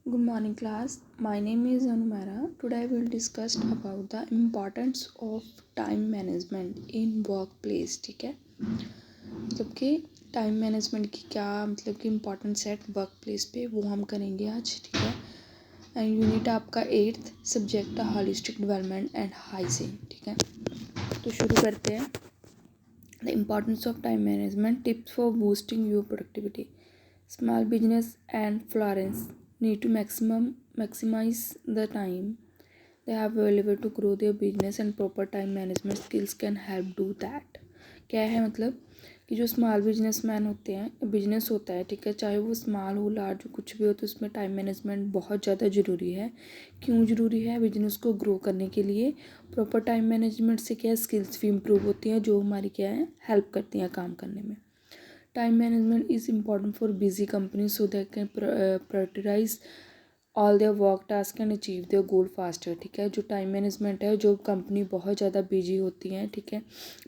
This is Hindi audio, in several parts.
Good morning class. My name is Anumara. Today we will discuss about the importance of time management in workplace. ठीक है, मतलब कि टाइम मैनेजमेंट की क्या मतलब कि इम्पोर्टेंस है वर्क प्लेस पे, वो हम करेंगे आज. ठीक है, एंड यूनिट आपका 8th subject holistic development and hygiene. ठीक है, तो शुरू करते हैं. The importance of time management, tips for boosting your productivity. Small business and Florence need to maximize the time they have available to grow their business, and proper time management skills can help do that. क्या है मतलब कि जो स्मॉल बिजनेसमैन होते हैं, बिजनेस होता है, ठीक है, चाहे वो स्मॉल हो लार्ज हो कुछ भी हो, तो उसमें टाइम मैनेजमेंट बहुत ज़्यादा ज़रूरी है. क्यों ज़रूरी है? बिजनेस को ग्रो करने के लिए प्रॉपर टाइम मैनेजमेंट से क्या है, स्किल्स भी इम्प्रूव होती हैं जो हमारी क्या है, हेल्प करती हैं काम करने में. Time management is important for busy companies so they can prioritize all their work task and achieve their goal faster. ठीक है, जो टाइम मैनेजमेंट है, जो कंपनी बहुत ज़्यादा बिजी होती है, ठीक है,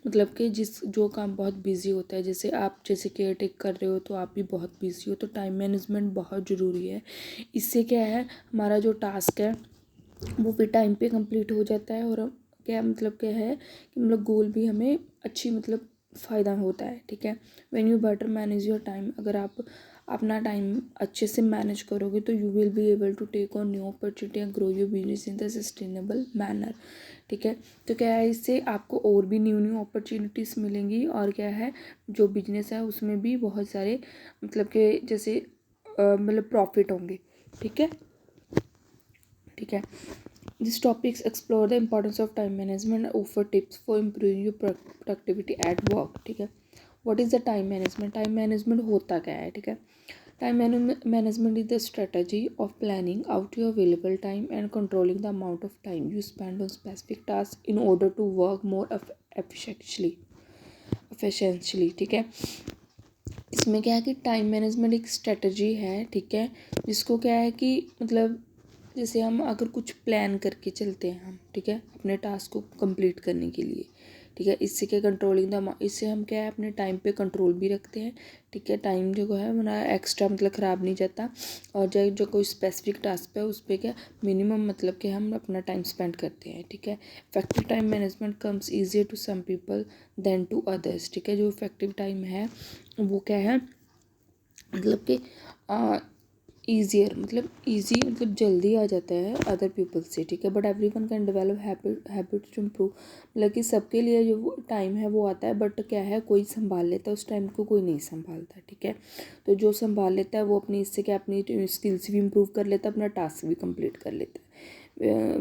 मतलब कि जो काम बहुत बिजी होता है, जैसे आप जैसे केयर टेक कर रहे हो तो आप भी बहुत बिजी हो, तो टाइम मैनेजमेंट बहुत ज़रूरी है. इससे क्या है, हमारा जो टास्क है वो भी टाइम पे कंप्लीट हो जाता है, और क्या मतलब क्या है कि मतलब गोल भी हमें अच्छी मतलब फ़ायदा होता है. ठीक है, when you better manage your time, अगर आप अपना टाइम अच्छे से मैनेज करोगे तो you will be able to take on new opportunity and grow your business in the sustainable manner. ठीक है, तो क्या है, इससे आपको और भी न्यू अपॉर्चुनिटीज़ मिलेंगी, और क्या है, जो बिजनेस है उसमें भी बहुत सारे मतलब कि जैसे मतलब प्रॉफिट होंगे. ठीक है, ठीक है. These topics explore the importance of time management and offer tips for improving your productivity at work. ठीक है, what is the time management? Time management होता क्या है? ठीक है, time management is the strategy of planning out your available time and controlling the amount of time you spend on specific task in order to work more efficiently. ठीक है, इसमें क्या है कि टाइम मैनेजमेंट एक स्ट्रेटजी है, ठीक है, जिसको क्या है कि मतलब जैसे हम अगर कुछ प्लान करके चलते हैं हम, ठीक है, अपने टास्क को कंप्लीट करने के लिए. ठीक है, इससे क्या कंट्रोलिंग द, इससे हम क्या है अपने टाइम पे कंट्रोल भी रखते हैं. ठीक है, टाइम जो है हमारा एक्स्ट्रा मतलब ख़राब नहीं जाता, और जो कोई स्पेसिफिक टास्क है उस पर क्या मिनिमम मतलब कि हम अपना टाइम स्पेंड करते हैं. ठीक है, effective time management comes easier to some people than to others. ठीक है, जो इफेक्टिव टाइम है वो क्या है मतलब कि ईजियर मतलब ईजी मतलब जल्दी आ जाता है अदर पीपल से. ठीक है, but everyone can develop habit to improve. मतलब कि सबके लिए जो टाइम है वो आता है, बट क्या है, कोई संभाल लेता है उस टाइम को, कोई नहीं संभालता. ठीक है, तो जो संभाल लेता है वो अपनी इससे क्या अपनी स्किल्स भी इम्प्रूव कर लेता है, अपना टास्क भी कंप्लीट कर लेता है.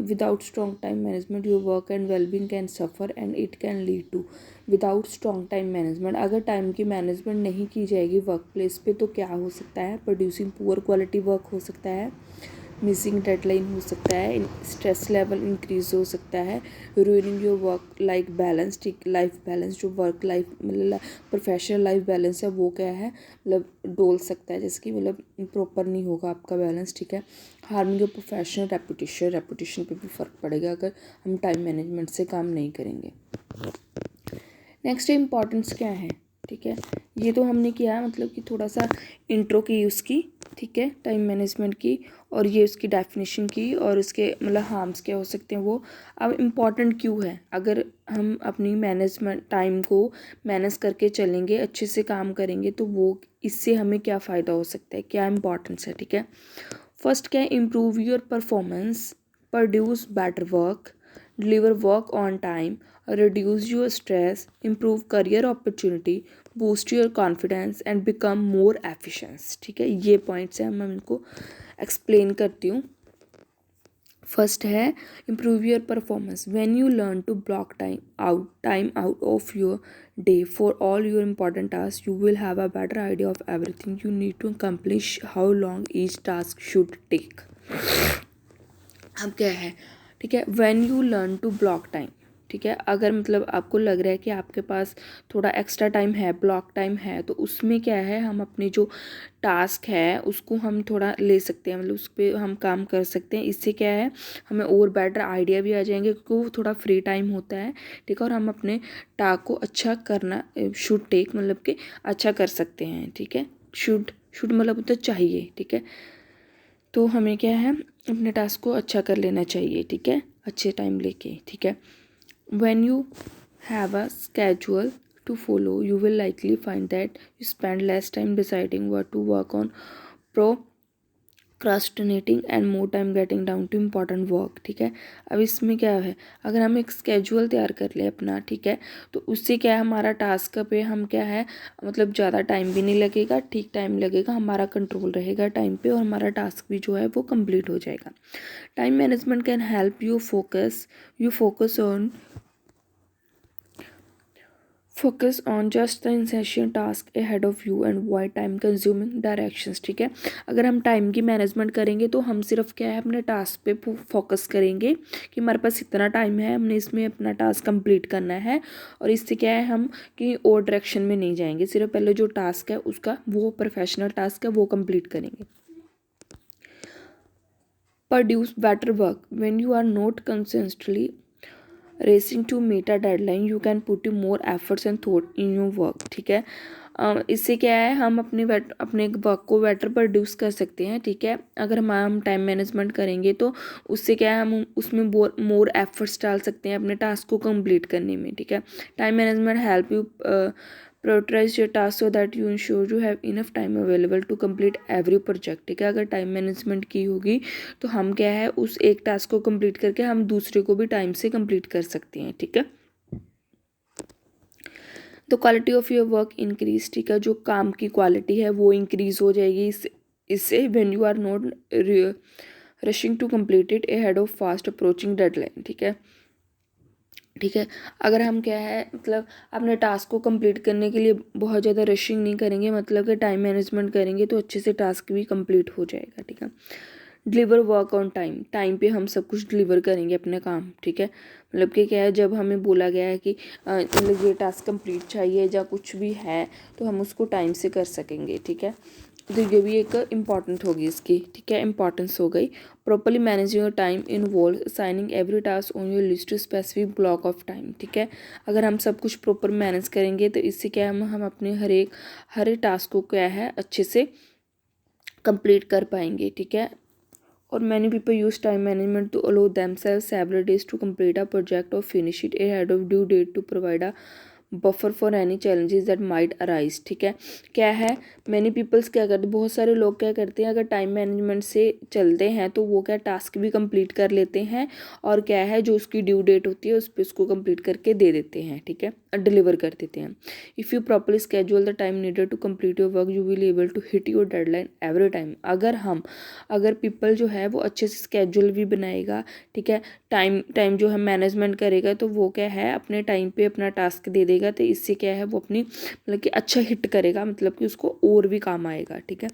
Without strong time management your work and well-being can suffer and it can lead to. Without strong time management, अगर टाइम की मैनेजमेंट नहीं की जाएगी वर्क प्लेस पे तो क्या हो सकता है, प्रोड्यूसिंग पुअर क्वालिटी वर्क हो सकता है, मिसिंग डेडलाइन हो सकता है, स्ट्रेस लेवल इंक्रीज हो सकता है, ruining your work life balance. ठीक, लाइफ बैलेंस जो वर्क लाइफ मतलब प्रोफेशनल लाइफ बैलेंस है वो क्या है मतलब डोल सकता है, जैसे कि मतलब प्रॉपर नहीं होगा आपका बैलेंस. ठीक है, हार्मिंग योर प्रोफेशनल रेपुटेशन पे भी फ़र्क पड़ेगा अगर हम टाइम मैनेजमेंट से काम नहीं करेंगे. नेक्स्ट इम्पॉर्टेंस क्या है? ठीक है, ये तो हमने किया मतलब कि थोड़ा सा इंट्रो की उसकी. ठीक है, टाइम मैनेजमेंट की, और ये उसकी डेफिनेशन की, और उसके मतलब हार्म्स क्या हो सकते हैं वो. अब इम्पॉर्टेंट क्यों है? अगर हम अपनी मैनेजमेंट टाइम को मैनेज करके चलेंगे, अच्छे से काम करेंगे, तो वो इससे हमें क्या फ़ायदा हो सकता है, क्या इम्पॉर्टेंस है. ठीक है, फर्स्ट क्या है, improve your performance, produce better work, deliver work on time, reduce your stress, improve career opportunity, boost your confidence and become more efficient. ठीक है, ये पॉइंट्स हैं, मैं इनको एक्सप्लेन करती हूँ. फर्स्ट है improve your performance. When you learn to block time out of your day for all your important tasks, you will have a better idea of everything you need to accomplish, how long each task should take. अब क्या है, ठीक है, when you learn to block time. ठीक है, अगर मतलब आपको लग रहा है कि आपके पास थोड़ा एक्स्ट्रा टाइम है, ब्लॉक टाइम है, तो उसमें क्या है हम अपने जो टास्क है उसको हम थोड़ा ले सकते हैं, मतलब उस पर हम काम कर सकते हैं. इससे क्या है हमें और बेटर आइडिया भी आ जाएंगे क्योंकि वो थोड़ा फ्री टाइम होता है. ठीक है, और हम अपने टास्क को अच्छा करना शुड टेक मतलब कि अच्छा कर सकते हैं. ठीक है, शुड मतलब तो चाहिए. ठीक है, तो हमें क्या है, अपने टास्क को अच्छा कर लेना चाहिए, ठीक है, अच्छे टाइम लेके, ठीक है। When you have a schedule to follow you will likely find that you spend less time deciding what to work on, procrastinating and more time getting down to important work, ठीक है। अब इसमें क्या है, अगर हम एक स्केड्यूल तैयार कर ले अपना, ठीक है, तो उससे क्या है, हमारा टास्क पे हम क्या है, मतलब ज़्यादा टाइम भी नहीं लगेगा, ठीक टाइम लगेगा, हमारा कंट्रोल रहेगा टाइम पे, और हमारा टास्क भी जो है वो कंप्लीट हो जाएगा। Time management can help you focus on just the essential task ahead of you and avoid time consuming directions, ठीक है। अगर हम टाइम की मैनेजमेंट करेंगे तो हम सिर्फ क्या है, अपने टास्क पे फोकस करेंगे कि हमारे पास इतना टाइम है, हमने इसमें अपना टास्क कंप्लीट करना है, और इससे क्या है, हम कहीं और डायरेक्शन में नहीं जाएंगे, सिर्फ पहले जो टास्क है उसका, वो प्रोफेशनल टास्क है, वो कंप्लीट करेंगे। Produce better work when you are not constantly racing to meet a deadline. You can put more efforts and thought in your work, ठीक है। इससे क्या है, हम अपने वर्क को बेटर प्रोड्यूस कर सकते हैं, ठीक है। अगर हम टाइम मैनेजमेंट करेंगे तो उससे क्या है, हम उसमें मोर एफर्ट्स डाल सकते हैं अपने टास्क को कंप्लीट करने में, ठीक है। Time management help you prioritize your task so that you ensure you have enough time available to complete every project, ठीक है। अगर टाइम मैनेजमेंट की होगी तो हम क्या है, उस एक टास्क को कंप्लीट करके हम दूसरे को भी टाइम से कंप्लीट कर सकते हैं, ठीक है। The quality of your work increase, ठीक है, जो काम की क्वालिटी है वो इंक्रीज हो जाएगी इससे when you are not rushing to complete it ahead of fast approaching deadline, ठीक है, ठीक है। अगर हम क्या है, मतलब अपने टास्क को कंप्लीट करने के लिए बहुत ज़्यादा रशिंग नहीं करेंगे, मतलब कि टाइम मैनेजमेंट करेंगे तो अच्छे से टास्क भी कंप्लीट हो जाएगा, ठीक है। डिलीवर वर्क ऑन टाइम पे हम सब कुछ डिलीवर करेंगे अपने काम, ठीक है। मतलब कि क्या है, जब हमें बोला गया है कि मतलब ये टास्क कंप्लीट चाहिए या कुछ भी है तो हम उसको टाइम से कर सकेंगे, ठीक है। तो ये भी एक इम्पॉर्टेंट होगी इसकी, ठीक है, इम्पॉर्टेंस हो गई। Properly manage your time involve assigning every task on your list to specific block of time, ठीक है। अगर हम सब कुछ प्रॉपर मैनेज करेंगे तो इससे क्या है, हम अपने हर एक टास्क को क्या है अच्छे से कंप्लीट कर पाएंगे, ठीक है। और many people use time management to allow themselves several days to complete a project or finish it ahead of due date to provide a buffer for any challenges that might arise, ठीक है। क्या है, मैनी पीपल्स क्या करते हैं, बहुत सारे लोग क्या करते हैं, अगर टाइम मैनेजमेंट से चलते हैं तो वो क्या टास्क भी कंप्लीट कर लेते हैं, और क्या है, जो उसकी ड्यू डेट होती है उस पर उसको कंप्लीट करके दे देते हैं, ठीक है, डिलीवर कर देते हैं। If you properly schedule the time needed to complete your work you will able to hit your deadline every time. अगर पीपल जो है वो अच्छे से स्केड्यूल भी बनाएगा, ठीक है, टाइम जो है मैनेजमेंट करेगा तो वो क्या है, अपने टाइम पे अपना टास्क दे देगा, तो इससे क्या है, वो अपनी मतलब कि अच्छा हिट करेगा, मतलब कि उसको और भी काम आएगा, ठीक है।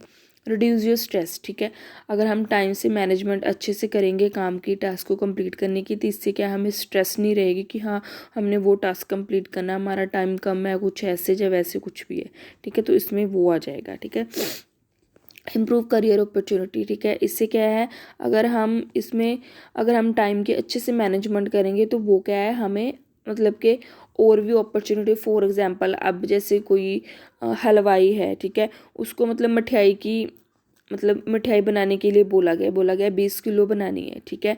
रिड्यूस योर स्ट्रेस, ठीक है। अगर हम टाइम से मैनेजमेंट अच्छे से करेंगे काम की, टास्क को कंप्लीट करने की, तो इससे क्या हमें स्ट्रेस नहीं रहेगी कि हाँ हमने वो टास्क कंप्लीट करना, हमारा टाइम कम है, कुछ ऐसे या वैसे कुछ भी है, ठीक है। तो इसमें वो आ जाएगा, ठीक है। इम्प्रूव करियर अपॉर्चुनिटी, ठीक है। इससे क्या है, अगर हम टाइम के अच्छे से मैनेजमेंट करेंगे तो वो क्या है, हमें मतलब कि और भी अपॉर्चुनिटी, फॉर एग्जांपल अब जैसे कोई हलवाई है, ठीक है, उसको मतलब मिठाई बनाने के लिए बोला गया 20 किलो बनानी है, ठीक है।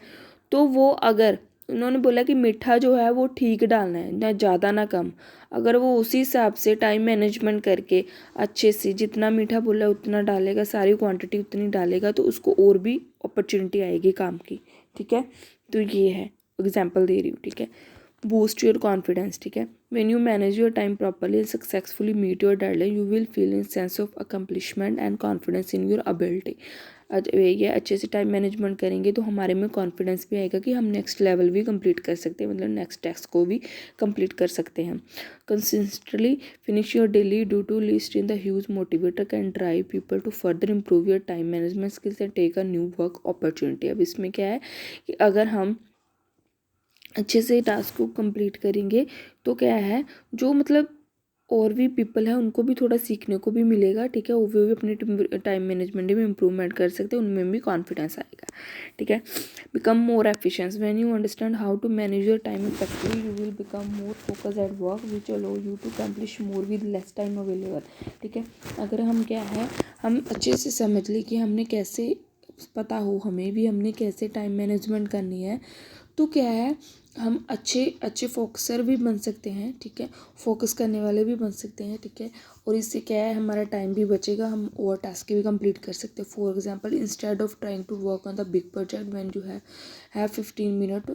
तो वो अगर उन्होंने बोला कि मीठा जो है वो ठीक डालना है, ना ज़्यादा ना कम, अगर वो उसी हिसाब से टाइम मैनेजमेंट करके अच्छे से जितना मीठा बोला उतना डालेगा, सारी क्वांटिटी उतनी डालेगा, तो उसको और भी अपॉर्चुनिटी आएगी काम की, ठीक है। तो ये है एग्जांपल दे रही हूँ, ठीक है। बूस्ट योर कॉन्फिडेंस, ठीक है। When you manage your time properly and successfully meet your deadline you will feel in sense of accomplishment and confidence in your ability. ये अच्छे से टाइम मैनेजमेंट करेंगे तो हमारे में कॉन्फिडेंस भी आएगा कि हम नेक्स्ट लेवल भी कंप्लीट कर सकते हैं, मतलब नेक्स्ट टैक्स को भी कंप्लीट कर सकते हैं। Consistently finish your daily do to list in the huge motivator can drive people to further improve your time management skills and take a new work opportunity. अब इसमें क्या है कि अगर हम अच्छे से टास्क को कंप्लीट करेंगे तो क्या है, जो मतलब और भी पीपल है उनको भी थोड़ा सीखने को भी मिलेगा, ठीक है। वो भी अपने टाइम मैनेजमेंट में इम्प्रूवमेंट कर सकते हैं, उनमें भी कॉन्फिडेंस आएगा, ठीक है। Become more efficient when you understand how to manage your time effectively you will become more focus at work which allow you to accomplish more with less time available, ठीक है। अगर हम क्या है, हम अच्छे से समझ लें कि हमने कैसे पता हो हमें भी हमने कैसे टाइम मैनेजमेंट करनी है, तो क्या है हम अच्छे फोकसर भी बन सकते हैं, ठीक है, फोकस करने वाले भी बन सकते हैं, ठीक है। और इससे क्या है हमारा टाइम भी बचेगा, हम और टास्क भी कंप्लीट कर सकते हैं। For example, instead of trying to work on the big project when you have 15 minute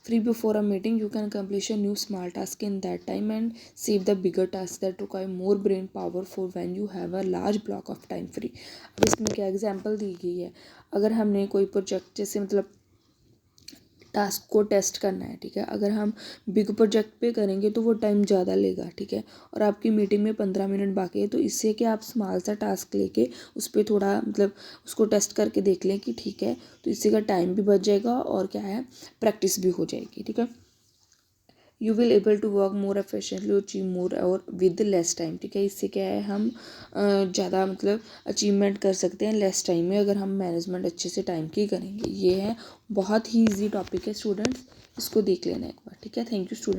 free before a meeting, you can accomplish a new small task in that time and save the bigger tasks that require more brain power for when you have a large block of time free। अब इसमें क्या एग्जांपल दी गई है, अगर हमने कोई प्रोजेक्ट जैसे मतलब टास्क को टेस्ट करना है, ठीक है, अगर हम बिग प्रोजेक्ट पे करेंगे तो वो टाइम ज़्यादा लेगा, ठीक है, और आपकी मीटिंग में 15 मिनट बाकी है, तो इससे कि आप स्मॉल सा टास्क लेके उस पर थोड़ा मतलब उसको टेस्ट करके देख लें कि ठीक है, तो इससे का टाइम भी बच जाएगा और क्या है प्रैक्टिस भी हो जाएगी, ठीक है। You will able to work more efficiently, achieve more और विद लेस टाइम, ठीक है। इससे क्या है हम ज़्यादा मतलब अचीवमेंट कर सकते हैं लेस टाइम में, अगर हम मैनेजमेंट अच्छे से टाइम की करेंगे। ये है बहुत ही ईजी टॉपिक है स्टूडेंट्स, इसको देख लेना एक बार, ठीक है। Thank you student.